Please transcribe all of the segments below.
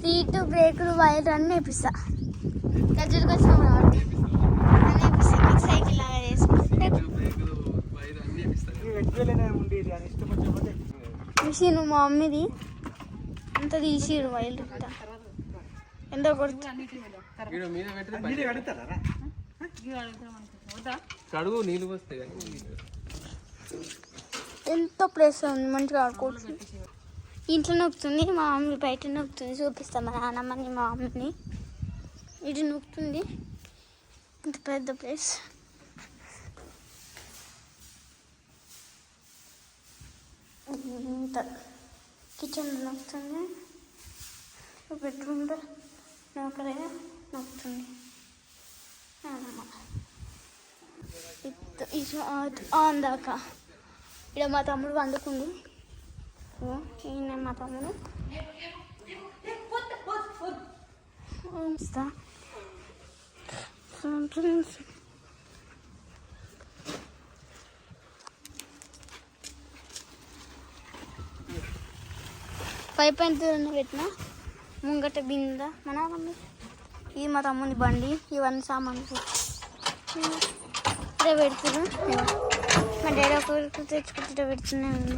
Seat బ్రేకులు wire అన్నీ వేపిస్తా. గజ్జలకు వచ్చినప్పుడు అన్నీ వేపిస్తా. సైకిల్ లాగా చేసుకుంటే మిషన్ మా మమ్మీది అంత తీసిరు వైర్లు ఎంత కొడుతా ఎంతో ప్లేస్ ఉంది, మంచిగా ఆడుకోవచ్చు. ఇంట్లో నొక్కుతుంది మా మమ్మీ, బయట నొక్కుతుంది. చూపిస్తాం మా నాన్నమ్మని మా మమ్మీని. ఇది నొక్కుతుంది, ఇంత పెద్ద ప్లేస్. ఇంత కిచెన్లో నొక్కుతుంది, బెడ్రూమ్లో నొక్కలేదా నొక్కుతుంది నాన్నమ్మ. అందాక ఇక్కడ మా తమ్ముడు వండుకుంది. ఈయన మా తమ్ముడు. 5.2 పెట్టిన ముంగట బింద మన ఇది మా తమ్ముని బండి. ఇవన్నీ సామాన్లు ఇదే పెడుతున్నాం. మా డాడీ ఒకరికి తెచ్చుకుంటే పెడుతూనే ఉంది.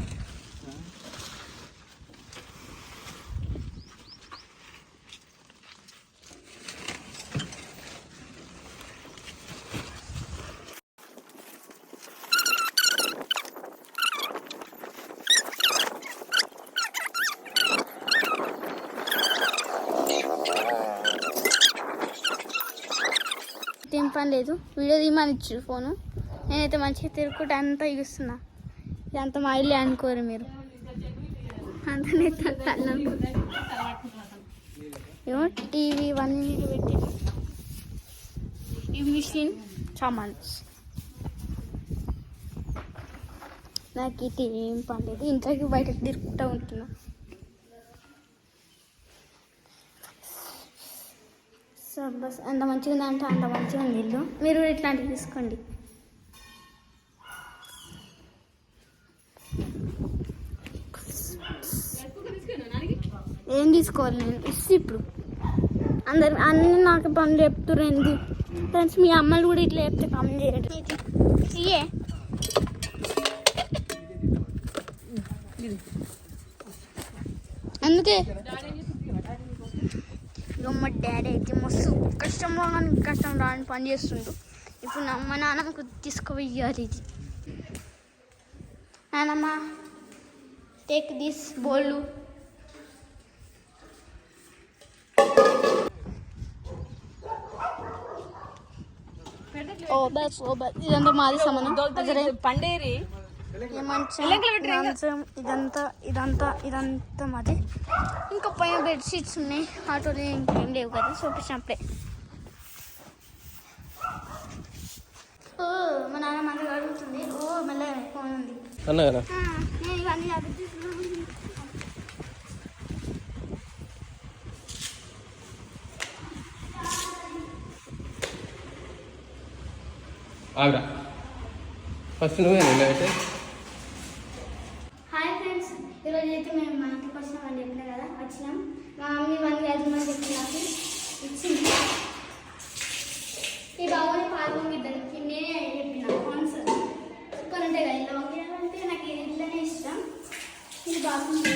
ఏం పని లేదు, వీడియో తీయమని ఇచ్చారు ఫోను. నేనైతే మంచిగా తిరుగుకుంటే అంతా ఇస్తున్నా. ఇదంతా మా ఇల్లు అనుకోరు మీరు, అంతా ఏమో టీవీ ఇవన్నీ పెట్టి ఈ మిషన్ సామాన్. నాకు ఇది ఏం పని లేదు, ఇంట్లోకి బయటకు తిరుగుతూ ఉంటున్నా. సో బస్ అంత మంచిగా ఉందంటే అంత మంచిగా ఉంది ఇల్లు. మీరు కూడా ఇట్లాంటివి తీసుకోండి. ఏం తీసుకోవాలి నేను ఇస్తే ఇప్పుడు అందరు అన్నీ నాకు పనులు చెప్తున్నారు. ఫ్రెండ్స్ మీ అమ్మలు కూడా ఇట్లా చెప్తే పని చేయడం ఇయే. అందుకే మా డాడీ అయితే మస్తు కష్టంలో కానీ కష్టం రాని పని చేస్తుండు. ఇప్పుడు మా నాన్నమ్మకు తీసుకుపోయాలి. ఇది నాన్నమ్మ టేక్ దిస్ బోళ్ళు. ఇదంతా మాది సమానం పండేరి. ఇదంతా మాది. ఇంకా పైన బెడ్షీట్స్ ఉన్నాయి, ఆటోలు ఇంకేం లేవు కదా చూపించినప్పుడే. మా నాన్న మంచిగా అడుగుతుంది. మళ్ళీ ఫోన్ ఉంది నేను ఇవన్నీ ఫస్ట్ నువ్వే అయితే. హాయ్ ఫ్రెండ్స్, ఈరోజు అయితే మేము మా ఇంటికి వచ్చినామని చెప్పినా కదా, వచ్చినాం. మా మమ్మీ 1 గజమని చెప్పి నాకు ఇచ్చింది. ఈ బాబుని పాల్గొనిద్దానికి నేనే చెప్పిన ఫోన్స్ సూపర్ ఉంటాయి కదా. ఇలా వంగినాలంటే నాకు ఇట్లనే ఇష్టం. ఇది బాగుంది.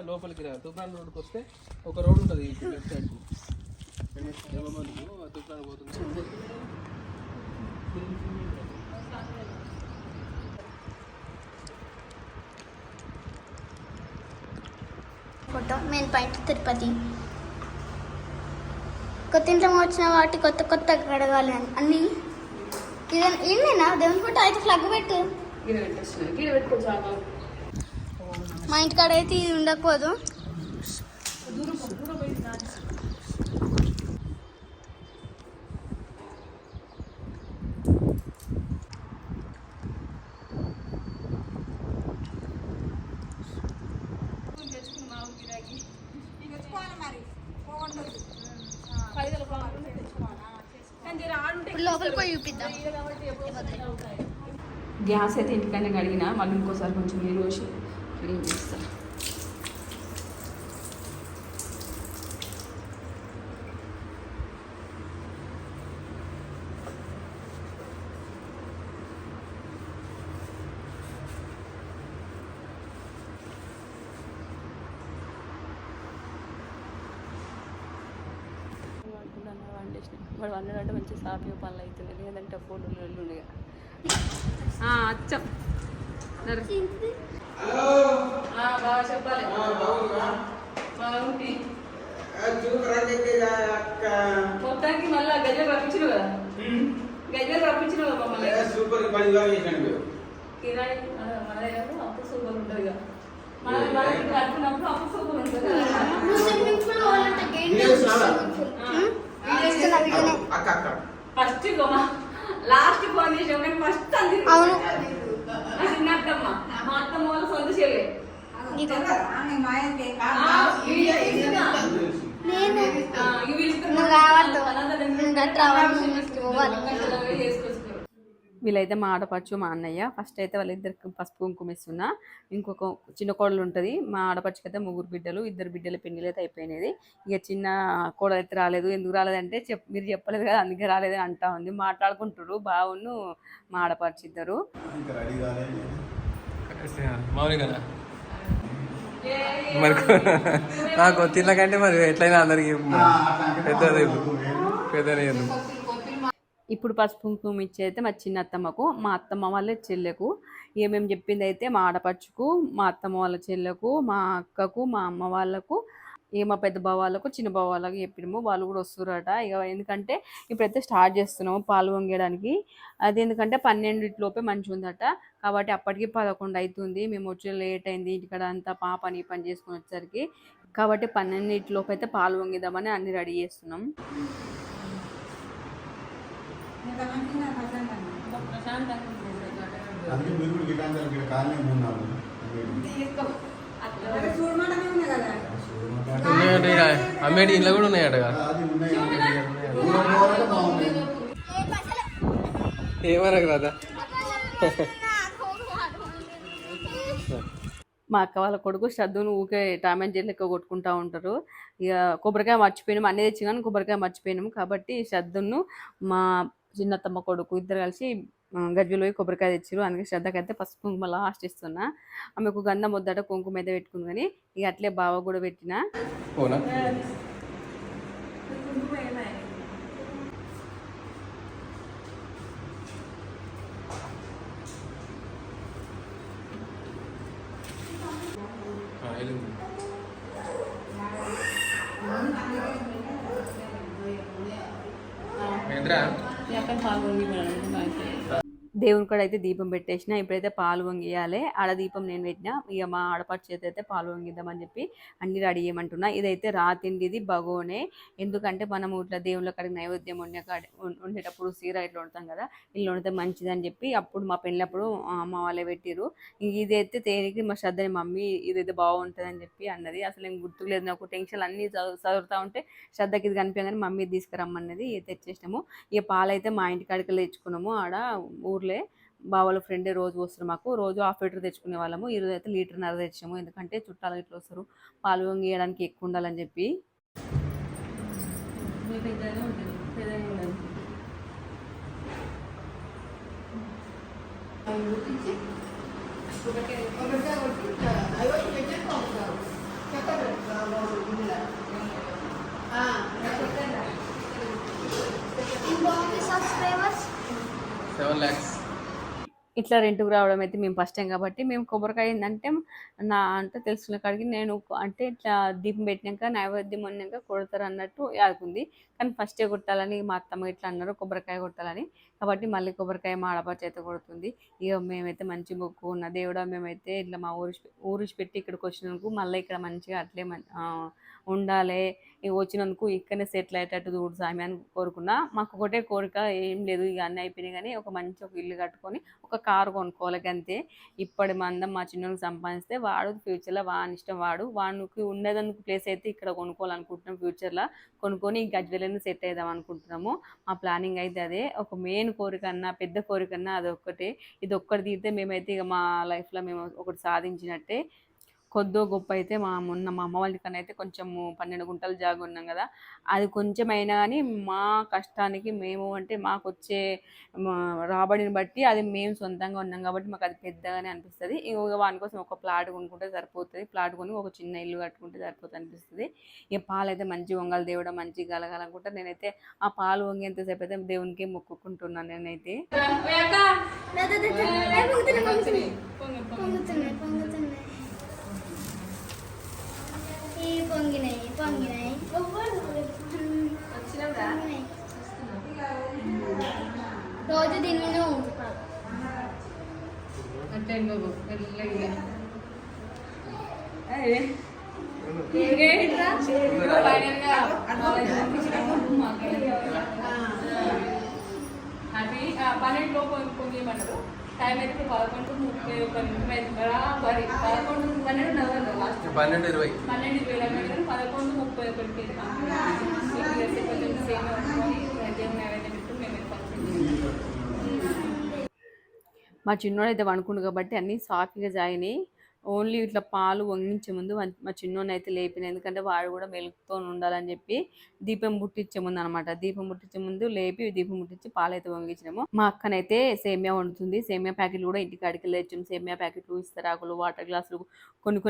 లోపలికి రా, తూప్రాన్ రోడ్కి వస్తే ఒక రోడ్ ఉంటుంది లెఫ్ట్ సైడ్ తూప్రాన్ పోతుంది. Photo main point Tirupati. కొత్త ఇంట్లో వచ్చిన వాటి కొత్త కడగాలి అని అన్నీ. ఇదేనా దేవుని ఫోటో అయితే ఫ్లగ్ పెట్టు. మా ఇంటికాడ అయితే ఇది ఉండకపోదు. లోపలికి పోయి చూపిద్దాం. గ్యాస్ అయితే ఇంటికన్నా కడిగినా, మళ్ళీ ఇంకోసారి కొంచెం నీళ్ళు పోసి క్లీన్ చేస్తాను. పెట్టేసినాం. వాడు అన్నాడంటే మంచిగా సాఫీగా పనులు అవుతున్నాయి, లేదంటే ఫోన్లు ఉండేగా. అచ్చం బాగా చెప్పాలి. బాగుంది మొత్తానికి మళ్ళీ గజలు రప్పించిన కదా, గజలు రప్పించిన కదా మమ్మల్ని. కిరాయి మన దగ్గర అప్పుడు సూపర్ ఉంటుంది కదా, మనం కట్టుకున్నప్పుడు అప్పుడు సూపర్ ఉంటుంది. ఫస్ట్ లాస్ట్ ఫోన్ చేసాం కానీ ఫస్ట్ అంది చిన్నత్తమ్మ, మా అత్తమ్మ వాళ్ళ సొంత చెల్లె. వీళ్ళైతే మా ఆడపడుచు మా అన్నయ్య. ఫస్ట్ అయితే వాళ్ళిద్దరికి పసుపు కుంకుమ ఇస్తున్నా. ఇంకొక చిన్న కోడలు ఉంటుంది మా ఆడపడుచుకి అయితే 3 బిడ్డలు, 2 బిడ్డల పెళ్ళిళ్ళు అయితే అయిపోయినది. ఇక చిన్న కోడలు అయితే రాలేదు. ఎందుకు రాలేదంటే మీరు చెప్పలేదు కదా అందుకే రాలేదని అంటా ఉంది. మాట్లాడుకుంటారు బావును మా ఆడపడుచు ఇద్దరు. మరి నాకు తినకంటే మరి ఎట్లయినా అందరికి పెద్దది. ఇప్పుడు పసుపు కుంకుమ ఇచ్చి అయితే మా చిన్న అత్తమ్మకు, మా అత్తమ్మ వాళ్ళ చెల్లెకు, ఏమేమి చెప్పింది అయితే మా ఆడపడుచుకు, మా అత్తమ్మ వాళ్ళ చెల్లెకు, మా అక్కకు, మా అమ్మ వాళ్ళకు, మా పెద్ద బావ వాళ్ళకు, చిన్న బావ వాళ్ళకు చెప్పినాము. వాళ్ళు కూడా వస్తున్నారట. ఇక ఎందుకంటే ఇప్పుడైతే స్టార్ట్ చేస్తున్నాము పాలు వంగేయడానికి. అది ఎందుకంటే 12 లోపే మంచిగా ఉందట. కాబట్టి అప్పటికి 11 అవుతుంది. మేము వచ్చి లేట్ అయింది ఇంటికాడ అంతా పని చేసుకుని వచ్చేసరికి. కాబట్టి 12 లోపు అయితే పాలు వంగిద్దామని అన్ని రెడీ చేస్తున్నాం. అమ్మేటి ఇంట్లో కూడా ఉన్నాయట. ఏమనకు రాదా. మా అక్క వాళ్ళ కొడుకు శ్రద్ధను ఊకే టామ్ అండ్ జెర్రీ లెక్క కొట్టుకుంటూ ఉంటారు. ఇక కొబ్బరికాయ మర్చిపోయినాము, అన్నీ తెచ్చి కానీ కొబ్బరికాయ మర్చిపోయినాము. కాబట్టి శ్రద్ధను మా చిన్నత్తమ్మ కొడుకు ఇద్దరు కలిసి గజ్జలు పోయి కొబ్బరికాయ తెచ్చారు. అందుకే శ్రద్ధకైతే పసుపు కుంకుమ లాస్ట్ ఇస్తున్నా. ఆమెకు గంధం వద్దట, కుంకుమ అయితే పెట్టుకుంది. కానీ ఇక అట్లే బావ కూడా పెట్టిన. దేవుని కూడా అయితే దీపం పెట్టేసిన. ఇప్పుడైతే పాలు వంగియాలి. ఆడ దీపం నేను పెట్టిన. ఇక మా ఆడపడి చేతి అయితే పాలు వంగిద్దామని చెప్పి అన్ని రెడీ చేయమంటున్నా. ఇదైతే రాతిండిది బగోనే. ఎందుకంటే మనం ఇట్లా దేవుళ్ళ కాడికి నైవేద్యం వండేటప్పుడు సీర ఇట్లా వండుతాం కదా, ఇల్లు వండితే మంచిదని చెప్పి అప్పుడు మా పెళ్ళప్పుడు అమ్మ వాళ్ళే పెట్టిరు. ఇదైతే తేనికి మా శ్రద్ధని మమ్మీ ఇదైతే బాగుంటుంది అని చెప్పి అన్నది. అసలు నేను గుర్తులేదు, నాకు టెన్షన్ అన్నీ చదువుతూ ఉంటే శ్రద్ధకి ఇది కనిపించగానే మమ్మీ తీసుకురమ్మన్నది తెచ్చేసినాము. ఇక పాలైతే మా ఇంటి కాడికి తెచ్చుకున్నాము. ఆడ ఊర్లో బావాళ్ళ ఫ్రెండే రోజు వస్తారు మాకు. రోజు 1/2 లీటర్ తెచ్చుకునే వాళ్ళము. ఈరోజు అయితే 1.5 లీటర్ తెచ్చాము. ఎందుకంటే చుట్టాలు ఇట్లా వస్తారు, పాలు వంగియడానికి ఎక్కువ ఉండాలని చెప్పి. Subscribers 7 lakhs. ఇట్లా రెంట్కి రావడం అయితే మేము ఫస్ట్ టైం కాబట్టి మేము కొబ్బరికాయ ఏంటంటే నా అంటే తెలుసుకున్న కాడికి నేను అంటే ఇట్లా దీపం పెట్టినాక నైవేద్యం వండినాక కొడతారు అన్నట్టు ఆడుకుంది. కానీ ఫస్టే కొట్టాలని మా అత్తమ్మ ఇట్లా అన్నారు, కొబ్బరికాయ కొట్టాలని. కాబట్టి మళ్ళీ కొబ్బరికాయ మా ఆడపడుచు అయితే కొడుతుంది. ఇక మేమైతే మంచి మొక్కుకున్న దేవుడా, మేమైతే ఇట్లా మా ఊరిచి పెట్టి ఇక్కడికి వచ్చినందుకు మళ్ళీ ఇక్కడ మంచిగా అట్లే ఉండాలి, వచ్చినందుకు ఇక్కడనే సెటిల్ అయ్యేటట్టు చూడు సామి అని కోరుకున్నా. మాకు ఒకటే కోరిక, ఏం లేదు, ఇక అన్నీ అయిపోయినాయి కానీ ఒక ఇల్లు కట్టుకొని ఒక కారు కొనుక్కోవాలి అంతే. ఇప్పటి మందం మా చిన్నోనికి సంపాదిస్తే వాడు ఫ్యూచర్లో వాని ఇష్టం, వానికి ఉన్నదందుకు ప్లేస్ అయితే ఇక్కడ కొనుక్కోవాలనుకుంటున్నాం. ఫ్యూచర్లో కొనుక్కొని ఈ గజ్వెలని సెట్ అవుదాం అనుకుంటున్నాము. మా ప్లానింగ్ అయితే అదే. ఒక మెయిన్ కోరికన్నా పెద్ద కోరికన్నా అది ఒక్కటే. ఇది ఒక్కటి తీరితే మేమైతే ఇక మా లైఫ్లో మేము ఒకటి సాధించినట్టే. కొద్దో గొప్ప అయితే మా అమ్మ వాళ్ళ కన్నా అయితే కొంచెము 12 గుంటలు జాగా ఉన్నాం కదా, అది కొంచెం అయినా కానీ మా కష్టానికి మేము అంటే మాకు వచ్చే రాబడిని బట్టి అది మేము సొంతంగా ఉన్నాం కాబట్టి మాకు అది పెద్దగానే అనిపిస్తుంది. వాని కోసం ఒక ప్లాట్ కొనుక్కుంటే సరిపోతుంది, ప్లాట్ కొని ఒక చిన్న ఇల్లు కట్టుకుంటే సరిపోతుంది అనిపిస్తుంది. ఇక పాలు అయితే మంచి వంగలు దేవుడ మంచిగా కలగాలనుకుంటా. నేనైతే ఆ పాలు వంగేంతసేపు అయితే దేవునికి మొక్కుకుంటున్నాను నేనైతే. రోజు దీని మీద ఉంచుతారు. అది 12 లోపు పొంగియమన్నారు. టైం అయితే 11:31 బరాబరి 11:12 లాస్ట్ 12:20 11:30 కొంచెం సేమ్ పట్టుకొని నైవేద్యం పెట్టుకుని మేము మా చిన్నోడు అయితే వండుకుండు కాబట్టి అన్నీ సాఫీగా జాయినాయి. ఓన్లీ ఇట్లా పాలు వంగించే ముందు మా చిన్నోని అయితే లేపిన, ఎందుకంటే వాడు కూడా మెలుగుతో ఉండాలని చెప్పి దీపం ముట్టించే ముందు అనమాట. దీపం ముట్టించే ముందు లేపి దీపం ముట్టించి పాలు అయితే వంగించినాము. మా అక్కనైతే సేమియా వండుతుంది. సేమియా ప్యాకెట్లు కూడా ఇంటికి అడిగి తెచ్చాము. సేమియా ప్యాకెట్లు, ఇస్తరాకులు, వాటర్ గ్లాసులు కొన్ని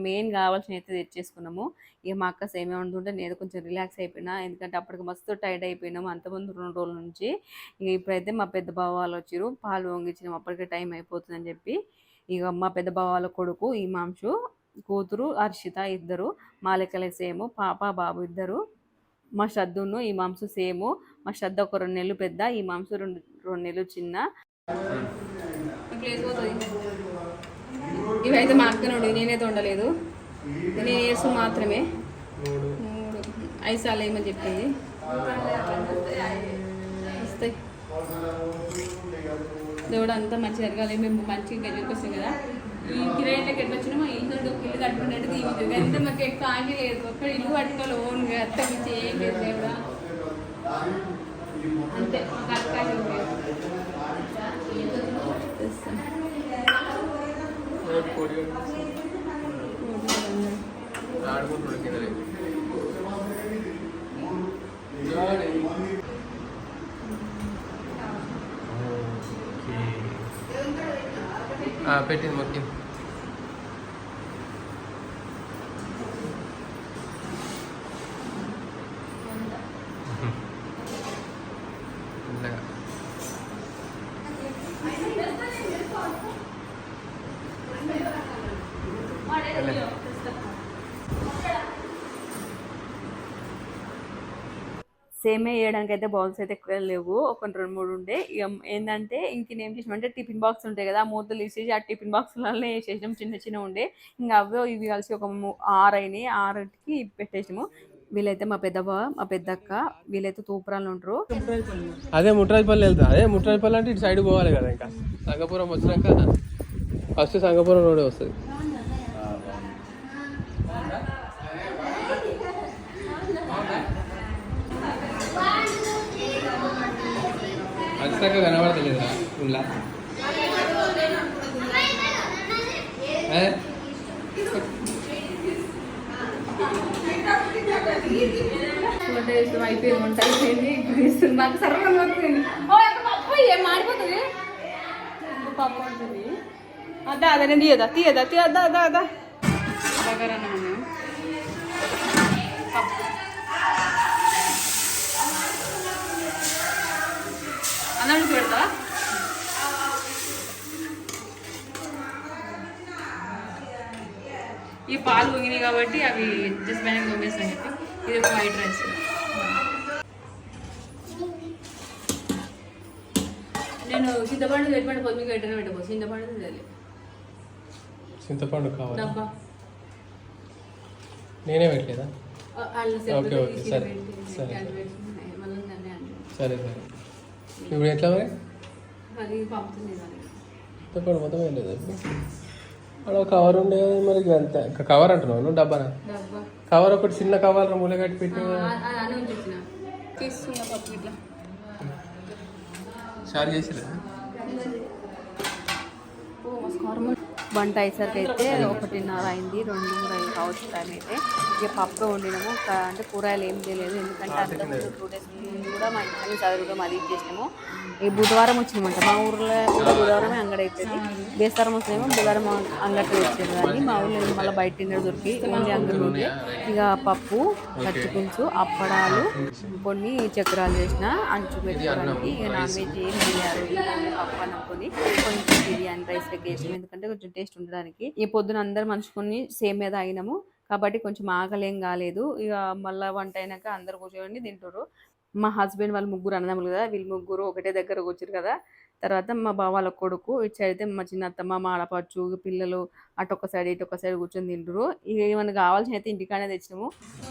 మెయిన్ కావాల్సిన అయితే తెచ్చేసుకున్నాము. ఇక మా అక్క సేమియా వండుతుంటే నేను కొంచెం రిలాక్స్ అయిపోయినా, ఎందుకంటే అప్పటికి మస్తు టైర్డ్ అయిపోయినాము అంతకుముందు 2 రోజుల నుంచి. ఇక ఇప్పుడైతే మా పెద్ద బావ వాళ్ళు వచ్చారు, పాలు వంగించినాము. అప్పటికే టైం అయిపోతుందని చెప్పి ఇక మా పెద్ద బావ వాళ్ళ కొడుకు ఇమాంషు, కూతురు హర్షిత ఇద్దరు, మా లెక్కలే సేము, పాప బాబు ఇద్దరు. మా శ్రద్ధను ఇమాంషు సేము. మా శ్రద్ధ ఒక 2 నెలలు పెద్ద, ఇమాంషు 2 నెలలు చిన్న. ఇవైతే మా అక్కనుడు, నేనైతే ఉండలేదు, నేను ఏసు మాత్రమే 5 సార్లు ఏమని చెప్పింది. వస్తాయి దేవుడు అంతా మంచిగా జరగాలి, మేము మంచిగా గజలకు వస్తాం కదా. ఈ కిరాయిలోకి ఎట్లా వచ్చినా మా ఇంట్లో ఒక ఇల్లు కట్టుకున్నట్టు ఇది అంతా మాకు ఎక్కువ ఆగి లేదు. ఒక్క ఇల్లు కట్టుకోవాలి ఓన్గా, అత్త నుంచి ఏం లేదు దేవుడా, అంతే మాకు అక్కడే పెట్టింది మొక్కి. సేమే వేయడానికి అయితే బౌల్స్ అయితే ఎక్కువ లేవు, ఒక 2-3 ఉండే. ఇక ఏంటంటే ఇంకేం చేసినామంటే టిఫిన్ బాక్స్ ఉంటాయి కదా, ఆ మూతలు తీసేసి ఆ టిఫిన్ బాక్స్లనే వేసేసాం, చిన్న ఉండే. ఇంకా అవే ఇవి కలిసి ఒక 6 అయినాయి, 6కి పెట్టేసాము. వీళ్ళైతే మా పెద్దబావ మా పెద్దక్క వీళ్ళైతే తూపురాలు ఉంటారు. అదే ముట్రాజపల్లి వెళ్తా, అదే ముట్రాజపల్లి అంటే ఇటు సైడ్ పోవాలి కదా. ఇంకా సంగపురం వచ్చినాక ఫస్ట్ సంగపురం రోడ్ వస్తుంది. అచ్చగా కనబడతలేదురా ఇలా అయిపోయింది, వంట అయిపోయింది. మాకు సర్వం ఏం మాడిపోతుంది పప్పు ఉంటుంది. అదే నేను తీయదా అదా బగారన్నం పప్పు. అన్నం పెడతా ఈ పాలు పొంగినాయి కాబట్టి అవి జస్ట్ పైన తోమేస్తాను చెప్పి ఇది ఒక వైట్ రైస్. నేను చింతపండు పెట్టమంటే పొద్దుగా ఎట్టనే పెట్టబో, చింతపండు తినాలి. చింతపండు కావాలి డబ్బా నేనే పెట్టలేదా? ఓకే ఓకే సరే సరే సరే సరే. ఇప్పుడు ఎట్లా మరి చింతపండు మొత్తం ఏం లేదు అక్కడ కవర్ ఉండే మరి అంతే. ఇంకా కవర్ అంటున్నావు నువ్వు? డబ్బానా? కవర్ ఒకటి చిన్న కవర్ మూల కట్టి పెట్టి చార్జ్ చేసిరా? వంట అయ్యేసరికి అయితే 1:30 అయింది, 2, 3 అయింది కావచ్చు టైం అయితే. ఇక పప్పు వండినాము, అంటే కూరగాయలు ఏం తెలియదు ఎందుకంటే అంతకుముందు 2 days ముందు కూడా మా ఇంట్లో చదవడం అది ఇది చేసినాము. ఈ బుధవారం వచ్చినామంట, మా ఊర్లో కూడా బుధవారమే అంగడి అవుతుంది, బేస్తారం వస్తున్నామో బుధవారం అంగడికి వచ్చేది. కానీ మా ఊళ్ళో మళ్ళీ బయట తిన్నది దొరికి ఓన్లీ అంగడి ఉంది. ఇక పప్పు, పచ్చి పులుసు, అప్పడాలు, కొన్ని చక్రాలు చేసిన, అంచు పెట్టుకోవడానికి. ఇక నాన్ వెజ్ ఏం చేయాలి, పప్పు అనుకొని కొంచెం బిర్యానీ రైస్ వేసాము ఎందుకంటే కొంచెం టేస్ట్ ఉండడానికి. ఈ పొద్దున అందరు మంచుకొని సేమ్ మీద తాగినాము కాబట్టి కొంచెం ఆకలేం కాలేదు. ఇక మళ్ళీ వంట అయినాక అందరు కూర్చొని తింటారు. మా హస్బెండ్ వాళ్ళు ముగ్గురు అన్నదమ్ములు కదా, వీళ్ళు ముగ్గురు ఒకటే దగ్గర కూర్చురు కదా. తర్వాత మా బావ వాళ్ళ కొడుకు, ఇటు సైడ్ అయితే మా చిన్న అత్తమ్మ, మా ఆడపడుచు, పిల్లలు అటొక సైడ్ ఇటొక సైడ్ కూర్చొని తింటారు. ఇక ఏమైనా కావాల్సిన అయితే ఇంటికానే తెచ్చినాము.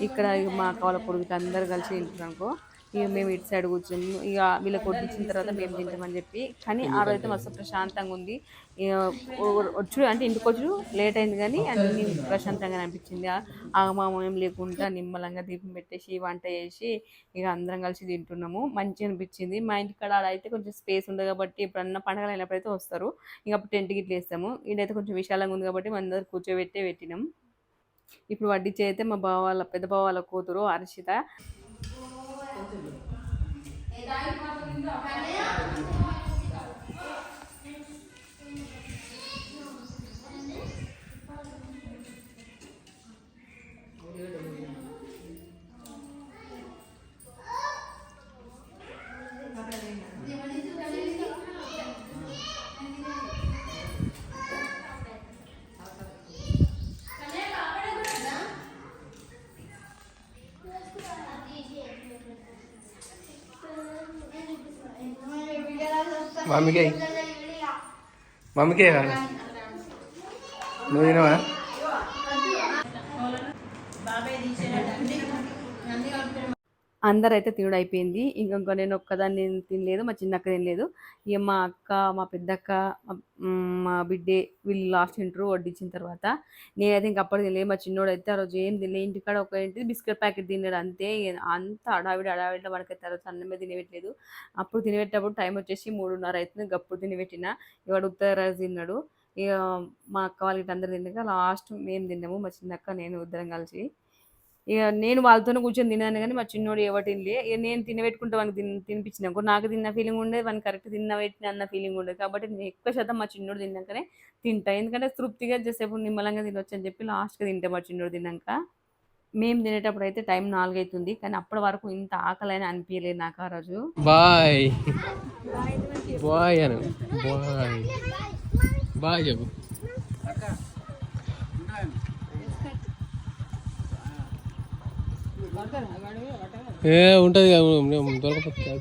ఇక్కడ ఇక మా అక్క వాళ్ళ కొడుకు అందరు కలిసి తింటారు అనుకో. ఇక మేము ఇటు సైడ్ కూర్చున్నాము. ఇక వీళ్ళకి వడ్డించిన తర్వాత మేము తింటామని చెప్పి. కానీ ఆ రోజైతే మస్తు ప్రశాంతంగా ఉంది. ఇక వచ్చు అంటే ఇంటికి వచ్చు లేట్ అయింది కానీ అన్ని ప్రశాంతంగా అనిపించింది. ఆగమామం ఏం లేకుండా నిమ్మలంగా దీపం పెట్టేసి వంట చేసి ఇక అందరం కలిసి తింటున్నాము. మంచిగా అనిపించింది. మా ఇంటికాడ అయితే కొంచెం స్పేస్ ఉంది కాబట్టి ఎప్పుడన్నా పండగలు అయినప్పుడైతే వస్తారు. ఇక అప్పుడు టెంట్ గిట్ల వేస్తాము. ఈడైతే కొంచెం విశాలంగా ఉంది కాబట్టి మన అందరు పెట్టినాం. ఇప్పుడు వడ్డించి అయితే మా బావ వాళ్ళ పెద్ద బావ వాళ్ళ కూతురు హర్షిత. మమ్మీకే కాదు, నువ్వు తినవా? అందరైతే తినుడు అయిపోయింది. ఇంకా నేను ఒక్కదాన్ని తినలేదు, మా చిన్నక్క తినలేదు. ఇక మా అక్క, మా పెద్దక్క, మా బిడ్డే వీళ్ళు లాస్ట్ తింటారు వడ్డించిన తర్వాత. నేనైతే ఇంక అప్పుడు తినలేదు. మా చిన్నోడు అయితే ఆ రోజు ఏం తినలేదు. ఇంటికాడ ఒక ఏంటి బిస్కెట్ ప్యాకెట్ తిన్నాడు అంతే. అంత అడావిడిలో మనకైతే ఆ రోజు అన్నమే తినబెట్టలేదు. అప్పుడు తినబెట్టేటప్పుడు టైం వచ్చేసి 3:30 అవుతుంది. అప్పుడు తినబెట్టిన. ఇవాడు ఉత్తర రైస్ తిన్నాడు. ఇక మా అక్క వాళ్ళకి అందరు తిన్నాక లాస్ట్ మేము తిన్నాము, మా చిన్నక్క నేను ఇద్దరం కలిసి. ఇక నేను వాళ్ళతోనే కూర్చొని తిన్నాను కానీ మా చిన్నోడు ఎవరు తినలే. ఇక నేను తినబెట్టుకుంటే వానికి తినిపించినాక నాకు తిన్న ఫీలింగ్ ఉండేది, వానికి కరెక్ట్ తినబెట్టిన అన్న ఫీలింగ్ ఉండేది. కాబట్టి నేను ఎక్కువ శాతం మా చిన్నోడు తిన్నాకనే తింటా, ఎందుకంటే తృప్తిగా చేసేపు నిమ్మలంగా తినొచ్చు అని చెప్పి లాస్ట్గా తింటా మా చిన్నోడు తిన్నాక. మేము తినేటప్పుడు అయితే టైం 4 అవుతుంది కానీ అప్పటి వరకు ఇంత ఆకలి అనిపించలేదు నాకు ఆ రోజు. బాయ్ బాయ్ అను, బాయ్ బాయ్ చెప్పు. ఉంటుంది దొరకపోతే.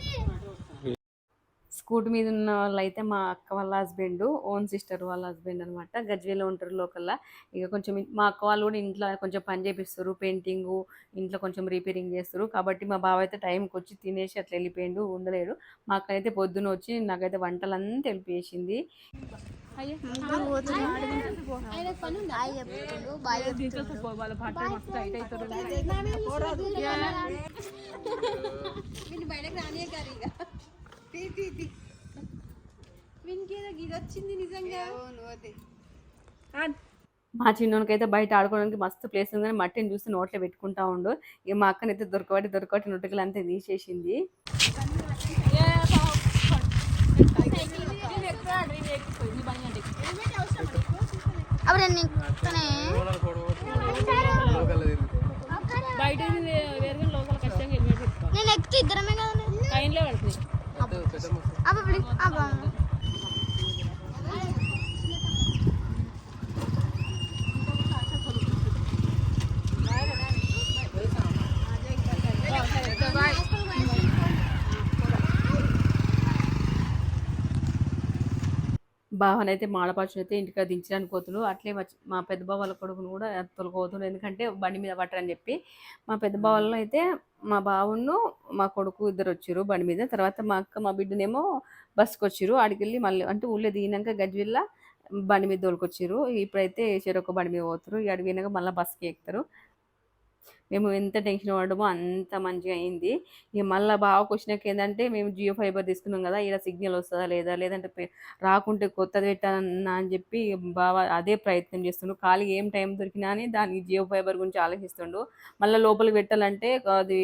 స్కూటీ మీద ఉన్న వాళ్ళు అయితే మా అక్క వాళ్ళ హస్బెండ్, ఓన్ సిస్టర్ వాళ్ళ హస్బెండ్ అనమాట. గజ్వేలో ఉంటారు లోకల్లా. ఇక కొంచెం మా అక్క వాళ్ళు కూడా ఇంట్లో కొంచెం పని చేపిస్తారు, పెయింటింగు, ఇంట్లో కొంచెం రిపేరింగ్ చేస్తారు. కాబట్టి మా బావ అయితే టైంకి వచ్చి తినేసి అట్లా వెళ్ళిపోయిండు, ఉండలేడు. మా అక్క అయితే పొద్దున వచ్చి నాకైతే వంటలంతా తెలిపేసింది. మా చిన్నోనికైతే బయట ఆడుకోవడానికి మస్తు ప్లేస్ ఉంది కానీ మట్టిని చూసి నోట్లో పెట్టుకుంటా ఉండు. ఇక మా అక్కనైతే దొరకబట్టి నొట్టుకలు అంతా తీసేసింది. నేను ఎక్కితే ఇద్దరమే కదా బావనైతే మాడపడుచునైతే ఇంటికి దించడానికి పోతుడు. అట్లే మా పెద్ద బావ వాళ్ళ కొడుకును కూడా తొలకపోతుడు, ఎందుకంటే బండి మీద పట్టరని చెప్పి. మా పెద్ద బావలో అయితే మా బావును మా కొడుకు ఇద్దరు వచ్చారు బండి మీద. తర్వాత మా అక్క మా బిడ్డనేమో బస్సుకు వచ్చారు. ఆడికి వెళ్ళి మళ్ళీ అంటే ఊళ్ళో దిగినాక గజ్విల్ల బండి మీద తోలుకొచ్చారు. ఇప్పుడైతే చెరొక బండి మీద పోతారు. ఇక అడిగినాక మళ్ళీ బస్సుకి ఎక్కుతారు. మేము ఎంత టెన్షన్ పడ్డామో అంత మంచిగా అయింది. ఇక మళ్ళీ బావకు వచ్చినాక ఏంటంటే మేము జియో ఫైబర్ తీసుకున్నాం కదా, ఇలా సిగ్నల్ వస్తుందా లేదా, లేదంటే రాకుంటే కొత్తది పెట్టాలన్నా అని చెప్పి బావ అదే ప్రయత్నం చేస్తుండు. ఖాళీ ఏం టైం దొరికినా అని దానికి జియో ఫైబర్ గురించి ఆలోచిస్తుండు. మళ్ళీ లోపలికి పెట్టాలంటే అది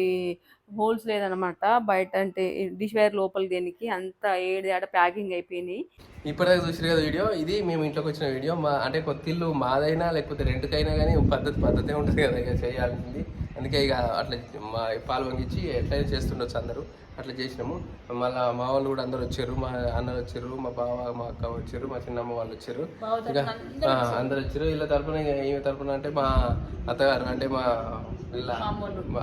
హోల్స్ లేదనమాట, బయట అంటే డిష్ వైర్ లోపలికి దేనికి అంత ఏడాడ ప్యాకింగ్ అయిపోయినాయి. ఇప్పటిదాకా చూసారు కదా వీడియో, ఇది మేము ఇంట్లోకి వచ్చిన వీడియో. మా అంటే కొత్త ఇల్లు మాదైనా లేకపోతే రెంట్కైనా కానీ పద్ధతి ఉంటుంది కదా ఇక చేయాల్సింది. అందుకే ఇక అట్లా మా పాలు వంగించి ఎట్లయినా చేస్తుండొచ్చు అందరూ, అట్లా చేసినాము. మళ్ళీ మా వాళ్ళు కూడా అందరు వచ్చారు, మా అన్నలు వచ్చారు, మా బావ మా అక్క వచ్చారు, మా చిన్నమ్మ వాళ్ళు వచ్చారు, ఇక అందరు వచ్చారు. వీళ్ళ తరపున ఈమె తరపున అంటే మా అత్తగారు అంటే మా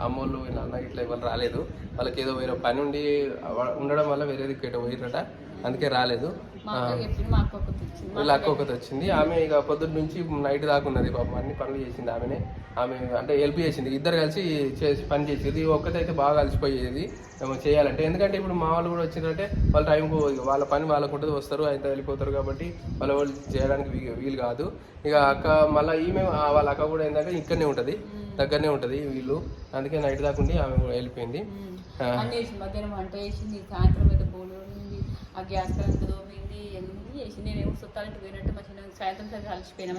అమ్మోళ్ళు వీళ్ళ అన్న ఇట్లా ఎవరు రాలేదు. వాళ్ళకి ఏదో వేరే పని ఉండి ఉండడం వల్ల వేరే దిక్కు పోయినట, అందుకే రాలేదు. వీళ్ళ అక్క ఒకటి వచ్చింది. ఆమె ఇక పొద్దున్న నుంచి నైట్ దాకా ఉన్నది పాపం, అన్ని పనులు చేసింది ఆమెనే. ఆమె అంటే హెల్ప్ చేసింది, ఇద్దరు కలిసి చేసి పని చేసేది. ఒక్కతైతే బాగా కలిసిపోయేది చేయాలంటే. ఎందుకంటే ఇప్పుడు మా వాళ్ళు కూడా వచ్చిందంటే వాళ్ళ టైంకు వాళ్ళ పని వాళ్ళకు ఉంటుంది, వస్తారు అయితే వెళ్ళిపోతారు కాబట్టి వాళ్ళ వాళ్ళు చేయడానికి వీలు కాదు. ఇక అక్క మళ్ళీ ఈమె వాళ్ళ అక్క కూడా ఏంటంటే ఇక్కడనే ఉంటుంది, దగ్గరనే ఉంటుంది వీళ్ళు, అందుకే నైట్ దాకా ఉండి ఆమె వెళ్ళిపోయింది. మధ్యాహ్నం వంట చేసింది, సాయంత్రం అయితే బోలు ఆ గ్యాస్ కరెంట్ దోమింది, ఎన్ని చేసి నేనేమో చుట్టాలంటే పోయినట్టు మా చిన్న సాయంత్రం సరే కలిసిపోయినా,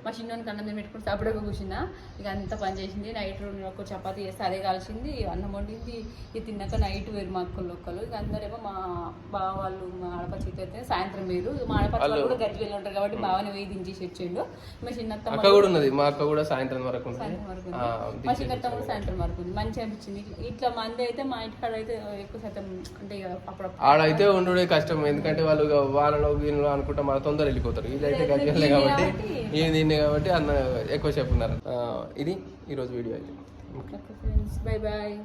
మా చిన్నోనికి అన్నం పెట్టుకుని అప్పుడే కూర్చున్నా. ఇక అంతా పని చేసింది. నైట్ ఒక చపాతీ చేస్తే అదే కాల్చింది, అన్నం వండింది. ఇది తిన్నాక నైట్ వేరు మా ఒక్కళ్ళు. ఇక అందరేమో మా బావ వాళ్ళు మా ఆడపచ్చి అయితే సాయంత్రం వేరు, మా ఆడపచ్చి వాళ్ళు కూడా గట్టి వెళ్ళి ఉంటారు కాబట్టి బావని వేయి దించేసి వచ్చిండు. మా చిన్నత్త కూడా ఉన్నది, మా అక్క కూడా సాయంత్రం వరకు మా చిన్నత్త కూడా సాయంత్రం వరకు ఉంది. మంచిగా అనిపించింది. ఇట్లా మంది అయితే మా ఇంటికాడ అయితే ఎక్కువ శాతం అంటే ఇక అప్పుడు ఆడైతే ఉండే కష్టం, ఎందుకంటే వాళ్ళు వాళ్ళలో వీళ్ళు అనుకుంటా మన తొందర వెళ్ళిపోతారు. ఇదైతే గజ్జలే కాబట్టి దీన్ని కాబట్టి అన్న ఎక్కువ సేపు ఉన్నారు. ఇది ఈరోజు వీడియో అయితే. Bye bye.